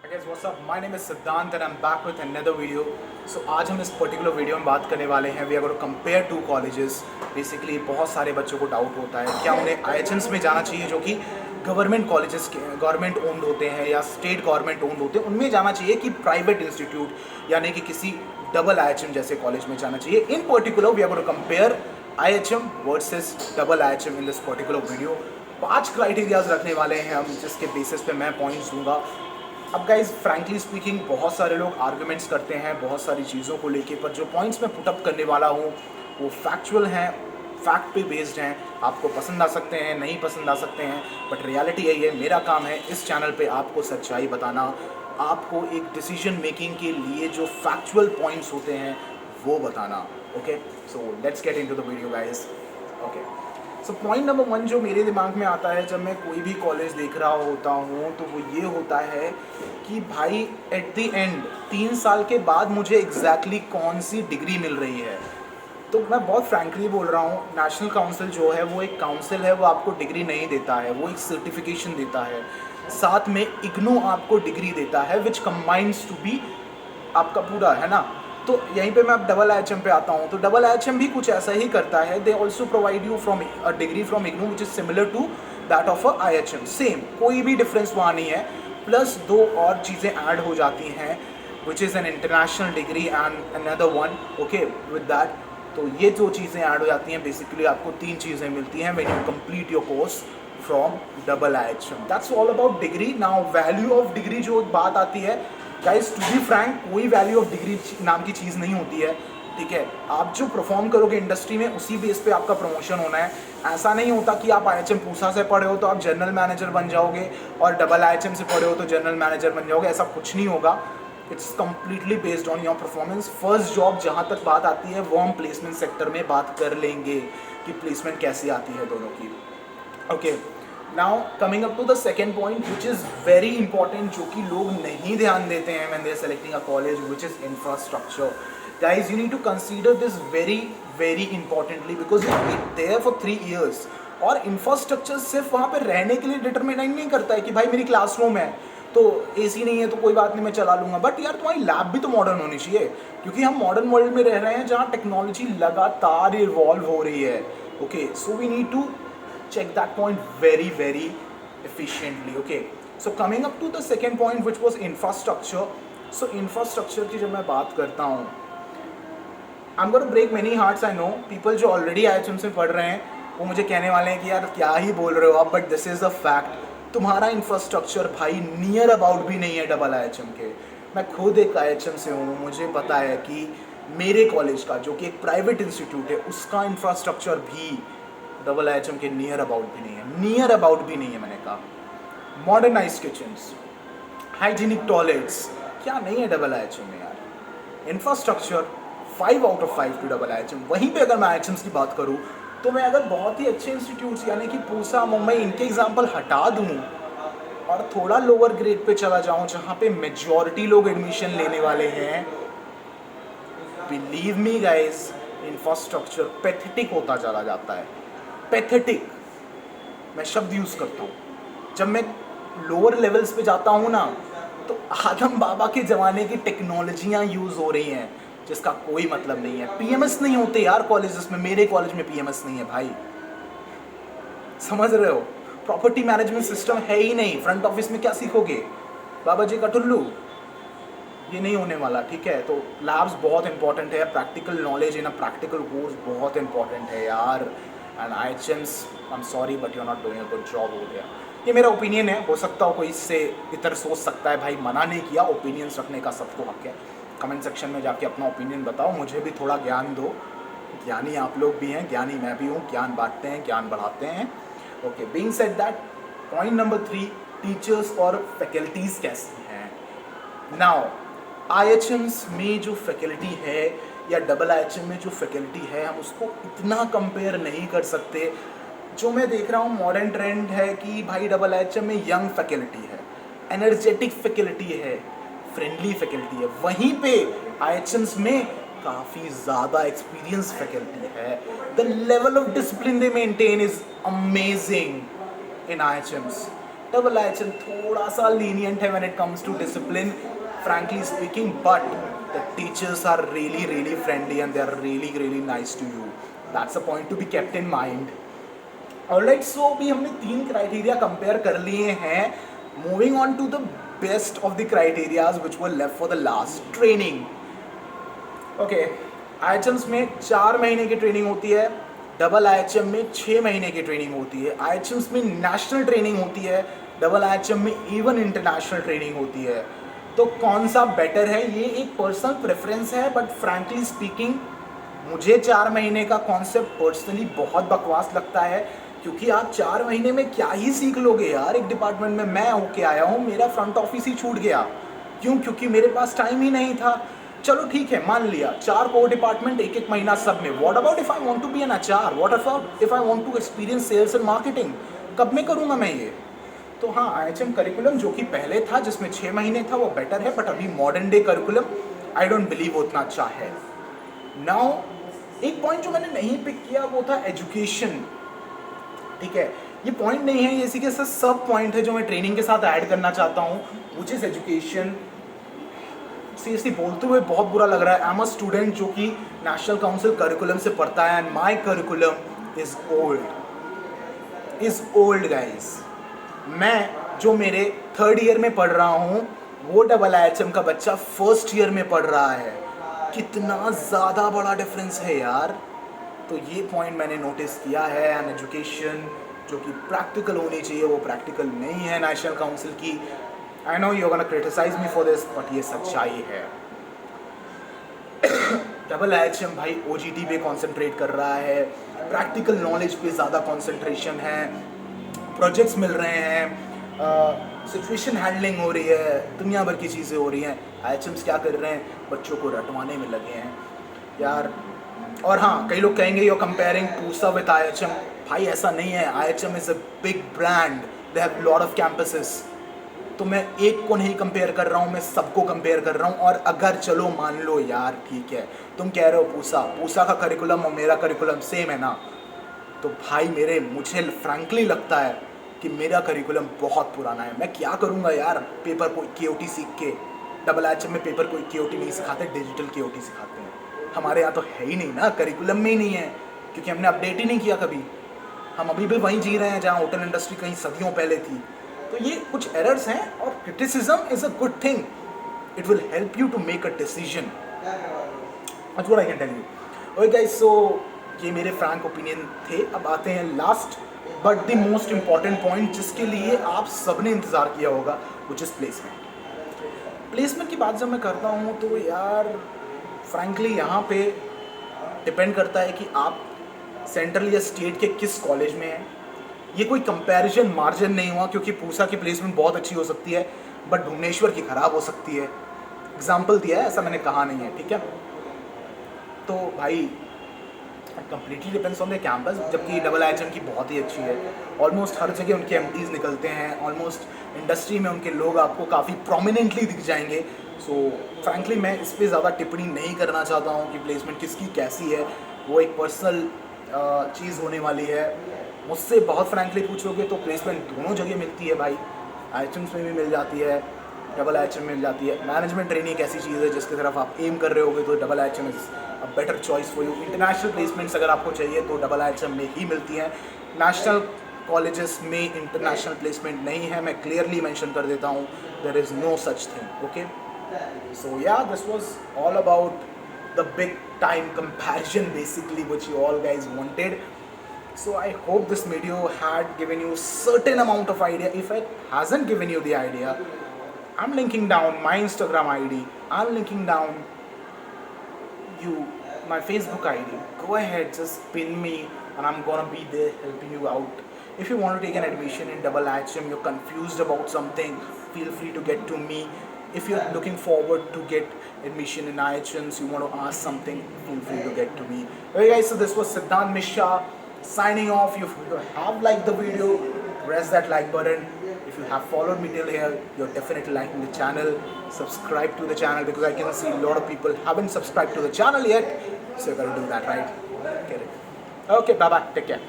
Guys, what's up? My name is Siddhant and I'm back with another video. So आज हम इस particular video में बात करने वाले हैं we are going to compare two colleges. Basically बहुत सारे बच्चों को डाउट होता है क्या उन्हें IHMs में जाना चाहिए जो कि गवर्नमेंट कॉलेजेस के गवर्नमेंट ओन्ड होते हैं या स्टेट गवर्नमेंट ओन्ड होते हैं, उनमें जाना चाहिए कि प्राइवेट इंस्टीट्यूट यानी कि किसी डबल IHM जैसे कॉलेज में जाना चाहिए. In particular we are going to compare IHM versus double IHM in this particular video. 5 criterias रखने वाले हैं हम जिसके बेसिस पे मैं पॉइंट्स दूंगा. अब गाइज फ्रैंकली स्पीकिंग बहुत सारे लोग आर्गुमेंट्स करते हैं बहुत सारी चीज़ों को लेके, पर जो पॉइंट्स मैं पुटअप करने वाला हूँ वो फैक्चुअल हैं, फैक्ट पे बेस्ड हैं. आपको पसंद आ सकते हैं, नहीं पसंद आ सकते हैं, बट रियलिटी यही है. मेरा काम है इस चैनल पे आपको सच्चाई बताना, आपको एक डिसीजन मेकिंग के लिए जो फैक्चुअल पॉइंट्स होते हैं वो बताना. Okay, so let's get into the video guys. Okay, so point number 1 जो मेरे दिमाग में आता है जब मैं कोई भी कॉलेज देख रहा होता हूँ तो वो ये होता है कि भाई एट द एंड 3 साल के बाद मुझे एग्जैक्टली कौन सी डिग्री मिल रही है. तो मैं बहुत फ्रैंकली बोल रहा हूँ, नेशनल काउंसिल जो है वो एक काउंसिल है, वो आपको डिग्री नहीं देता है, वो एक सर्टिफिकेशन देता है. साथ में इग्नू आपको डिग्री देता है विच कंबाइंस टू बी आपका पूरा, है ना. तो यहीं पे मैं अब डबल IHM पे आता हूँ. तो डबल IHM भी कुछ ऐसा ही करता है. They also provide you from a degree from IGNOU which is similar to that of a IHM. Same, कोई भी डिफरेंस वहाँ नहीं है. प्लस 2 और चीज़ें ऐड हो जाती हैं which is an international degree and another one. Okay, with that तो ये 2 चीज़ें ऐड हो जाती हैं. बेसिकली आपको 3 चीज़ें मिलती हैं when you complete your course from double IHM. That's all about degree. Now value of degree जो बात आती है गाइस, टू बी फ्रैंक कोई वैल्यू ऑफ डिग्री नाम की चीज़ नहीं होती है. ठीक है, आप जो परफॉर्म करोगे इंडस्ट्री में उसी बेस पे आपका प्रमोशन होना है. ऐसा नहीं होता कि आप IHM पूसा से पढ़े हो तो आप जनरल मैनेजर बन जाओगे और डबल IHM से पढ़े हो तो जनरल मैनेजर बन जाओगे. ऐसा कुछ नहीं होगा. It's completely based on your performance. First job जहाँ तक बात आती है वो हम प्लेसमेंट सेक्टर में बात कर लेंगे कि प्लेसमेंट कैसी आती है दोनों की. Okay, now coming up to the second point which is very important, जो कि लोग नहीं ध्यान देते हैं when they are selecting a college, which is infrastructure. Guys you need to consider this very very importantly because you be there for 3 years. और infrastructure सिर्फ वहाँ पे रहने के लिए डिटरमिनाइज नहीं करता है कि भाई मेरी क्लासरूम है तो AC नहीं है तो कोई बात नहीं मैं चला लूँगा. बट यार तुम्हारी लैब भी तो मॉडर्न होनी चाहिए, क्योंकि हम मॉडर्न वर्ल्ड में रह रहे हैं जहाँ टेक्नोलॉजी लगातार इवॉल्व हो रही है. Okay, so we need to check that point very efficiently. Okay, so coming up to the second point which was infrastructure. So infrastructure की जब मैं बात करता हूँ, I'm going to break many hearts. I know people जो already IHM से पढ़ रहे हैं वो मुझे कहने वाले हैं कि यार क्या ही बोल रहे हो आप, but this is a fact. तुम्हारा इंफ्रास्ट्रक्चर भाई नियर अबाउट भी नहीं है डबल IHM के. मैं खुद एक IHM से हूँ, मुझे पता है कि मेरे कॉलेज का जो कि एक प्राइवेट इंस्टीट्यूट है उसका इंफ्रास्ट्रक्चर भी डबल IHM के नियर अबाउट भी नहीं है. नियर अबाउट भी नहीं है मैंने कहा. मॉडर्नाइज किचन्स, हाइजीनिक टॉयलेट्स, क्या नहीं है डबल IHM में यार. Infrastructure 5 out of 5 to double IHM. वहीं पे अगर मैं IHMs की बात करूँ तो मैं अगर बहुत ही अच्छे इंस्टीट्यूट्स यानी कि पूसा, मुंबई, इनके एग्जाम्पल हटा दूँ और थोड़ा लोअर ग्रेड पे चला जाऊँ जहाँ पे मेजॉरिटी लोग एडमिशन लेने वाले हैं, believe me guys infrastructure pathetic होता चला जाता है. पैथेटिक मैं शब्द यूज़ करता हूँ. जब मैं लोअर लेवल्स पे जाता हूँ ना तो आदम बाबा के ज़माने की टेक्नोलॉजियाँ यूज़ हो रही हैं जिसका कोई मतलब नहीं है. PMS नहीं होते यार कॉलेजेस में. मेरे कॉलेज में PMS नहीं है भाई, समझ रहे हो. प्रॉपर्टी मैनेजमेंट सिस्टम है ही नहीं. फ्रंट ऑफिस में क्या सीखोगे, बाबा जी का टुल्लू, ये नहीं होने वाला. ठीक है, तो लैब्स बहुत इंपॉर्टेंट है. Practical knowledge in a practical course बहुत इंपॉर्टेंट है यार. And IHMs, I am sorry but you are not doing a good job हो गया. ये मेरा ओपिनियन है, हो सकता हो कोई इससे इतर सोच सकता है. भाई मना नहीं किया, ओपिनियंस रखने का सबको हक है. कमेंट सेक्शन में जाके अपना ओपिनियन बताओ, मुझे भी थोड़ा ज्ञान दो. ज्ञानी आप लोग भी हैं, ज्ञानी मैं भी हूँ. ज्ञान बांटते हैं, ज्ञान बढ़ाते हैं. Okay, being said that, point number 3, teachers और फैकल्टीज़ कैसी हैं. नाउ IHMs में जो फैकल्टी है या डबल IHM में जो फैकल्टी है हम उसको इतना कंपेयर नहीं कर सकते. जो मैं देख रहा हूँ मॉडर्न ट्रेंड है कि भाई डबल IHM में यंग फैकल्टी है, एनर्जेटिक फैकल्टी है, फ्रेंडली फैकल्टी है. वहीं पे IHMs में काफ़ी ज़्यादा एक्सपीरियंस फैकल्टी है. The level of discipline they maintain is amazing in IHMs. Double IHM थोड़ा सा lenient है when it comes to discipline, frankly speaking, but the teachers are really friendly and they are really nice to you. That's a point to be kept in mind. Alright, so अभी हमने 3 criteria compare कर लिए हैं. Moving on to the best of the criterias which were left for the last, training. Okay, IHMs में 4 महीने की training होती है, डबल IHM में 6 महीने की ट्रेनिंग होती है. IHMs में नेशनल ट्रेनिंग होती है, डबल IHM में इवन इंटरनेशनल ट्रेनिंग होती है. तो कौन सा बेटर है, ये एक पर्सनल प्रेफरेंस है, बट फ्रैंकली स्पीकिंग मुझे 4 महीने का कॉन्सेप्ट पर्सनली बहुत बकवास लगता है. क्योंकि आप 4 महीने में क्या ही सीख लोगे यार. एक डिपार्टमेंट में मैं होके आया हूँ, मेरा फ्रंट ऑफिस ही छूट गया. क्यों? क्योंकि मेरे पास टाइम ही नहीं था. चलो ठीक है, मान लिया 4 कोर डिपार्टमेंट, एक महीना सब में. What about if I want to be an HR? What about if I want to experience sales and marketing? कब में करूँगा मैं ये? तो हाँ, IHM करिकुलम जो कि पहले था जिसमें 6 महीने था वो बेटर है, बट अभी modern day curriculum I don't believe उतना अच्छा है. नाउ एक पॉइंट जो मैंने नहीं पिक किया वो था एजुकेशन. ठीक है, ये पॉइंट नहीं है, ये इसी के साथ सब पॉइंट है जो मैं ट्रेनिंग के साथ ऐड करना चाहता हूँ, विच इज़ एजुकेशन. सीरियसली बोलते हुए बहुत बुरा लग रहा है. आई एम अ स्टूडेंट जो कि नेशनल काउंसिल करिकुलम से पढ़ता है, and my curriculum is old guys. मैं जो मेरे 3rd ईयर में पढ़ रहा हूँ, वो डबल IHM का बच्चा 1st ईयर में पढ़ रहा है. कितना ज़्यादा बड़ा डिफरेंस है यार. तो ये पॉइंट मैंने नोटिस किया है. एंड एजुकेशन जो कि प्रैक्टिकल होनी चाहिए वो प्रैक्टिकल नहीं है नेशनल काउंसिल की. I know you gonna criticize me for this, but ये सच्चाई है. डबल IHM भाई OGT पे कॉन्सेंट्रेट कर रहा है, प्रैक्टिकल नॉलेज पे ज़्यादा कॉन्सेंट्रेशन है, प्रोजेक्ट्स मिल रहे हैं, सिचुएशन हैंडलिंग हो रही है, दुनिया भर की चीज़ें हो रही हैं. IHMs क्या कर रहे हैं, बच्चों को रटवाने में लगे हैं यार. और हाँ, कई लोग कहेंगे you are comparing Pusa with IHM. भाई ऐसा नहीं है. IHM is a big brand, they have lot of campuses. तो मैं एक को नहीं कंपेयर कर रहा हूँ, मैं सबको कंपेयर कर रहा हूँ. और अगर चलो मान लो यार ठीक है, तुम कह रहे हो पूसा का करिकुलम और मेरा करिकुलम सेम है ना, तो भाई मुझे फ्रैंकली लगता है कि मेरा करिकुलम बहुत पुराना है. मैं क्या करूँगा यार पेपर कोई KOT सीख के. डबल IHM में पेपर कोई KOT नहीं सिखाते, डिजिटल KOT सिखाते हैं. हमारे यहाँ तो है ही नहीं ना, करिकुलम में ही नहीं है, क्योंकि हमने अपडेट ही नहीं किया कभी. हम अभी भी वहीं जी रहे हैं जहाँ होटल इंडस्ट्री कहीं सदियों पहले थी. तो ये कुछ एरर्स हैं, और criticism is a good thing. It will help you to make a decision. That's what I can tell you. Okay guys, so ये मेरे फ्रैंक ओपिनियन थे. अब आते हैं last but the most important point जिसके लिए आप सबने इंतज़ार किया होगा, विच इज़ प्लेसमेंट. प्लेसमेंट की बात जब मैं करता हूँ तो यार फ्रैंकली यहाँ पे डिपेंड करता है कि आप सेंट्रल या स्टेट के किस कॉलेज में हैं. ये कोई कंपैरिजन मार्जिन नहीं हुआ, क्योंकि पूसा की प्लेसमेंट बहुत अच्छी हो सकती है बट भुवनेश्वर की ख़राब हो सकती है. एग्जाम्पल दिया है, ऐसा मैंने कहा नहीं है. ठीक है, तो भाई completely depends on the campus. जबकि डबल IHM की बहुत ही अच्छी है. ऑलमोस्ट हर जगह उनके MDs निकलते हैं. ऑलमोस्ट इंडस्ट्री में उनके लोग आपको काफ़ी प्रोमिनेंटली दिख जाएंगे. सो फ्रैंकली मैं इस पर ज़्यादा टिप्पणी नहीं करना चाहता हूँ कि प्लेसमेंट किसकी कैसी है. वो एक पर्सनल चीज़ होने वाली है. मुझसे बहुत फ्रैंकली पूछोगे तो प्लेसमेंट दोनों जगह मिलती है भाई. IHMs में भी मिल जाती है, डबल IHM में मिल जाती है. मैनेजमेंट ट्रेनिंग एक ऐसी चीज़ है जिसकी तरफ आप एम कर रहे होगे तो double IHM is a better choice for you. International placements अगर आपको चाहिए तो डबल IHM में ही मिलती हैं. नेशनल कॉलेजेस में इंटरनेशनल प्लेसमेंट नहीं है, मैं क्लियरली मेंशन कर देता हूँ. There is no such thing. Okay, so या this was all about the big time comparison basically which you all guys wanted. So I hope this video had given you certain amount of idea. If it hasn't given you the idea, I'm linking down my Instagram ID, I'm linking down my Facebook ID. Go ahead, just pin me and I'm gonna be there helping you out. If you want to take an admission in double IHM, you're confused about something, feel free to get to me. If you're looking forward to get admission in IHMs, you want to ask something, feel free to get to me. Okay guys, so this was Siddhant Mishra signing off. If you have liked the video, press that like button. If you have followed me till here, you're definitely liking the channel. Subscribe to the channel because I can see a lot of people haven't subscribed to the channel yet. So you gotta do that, right? Get it. Okay, bye bye. Take care.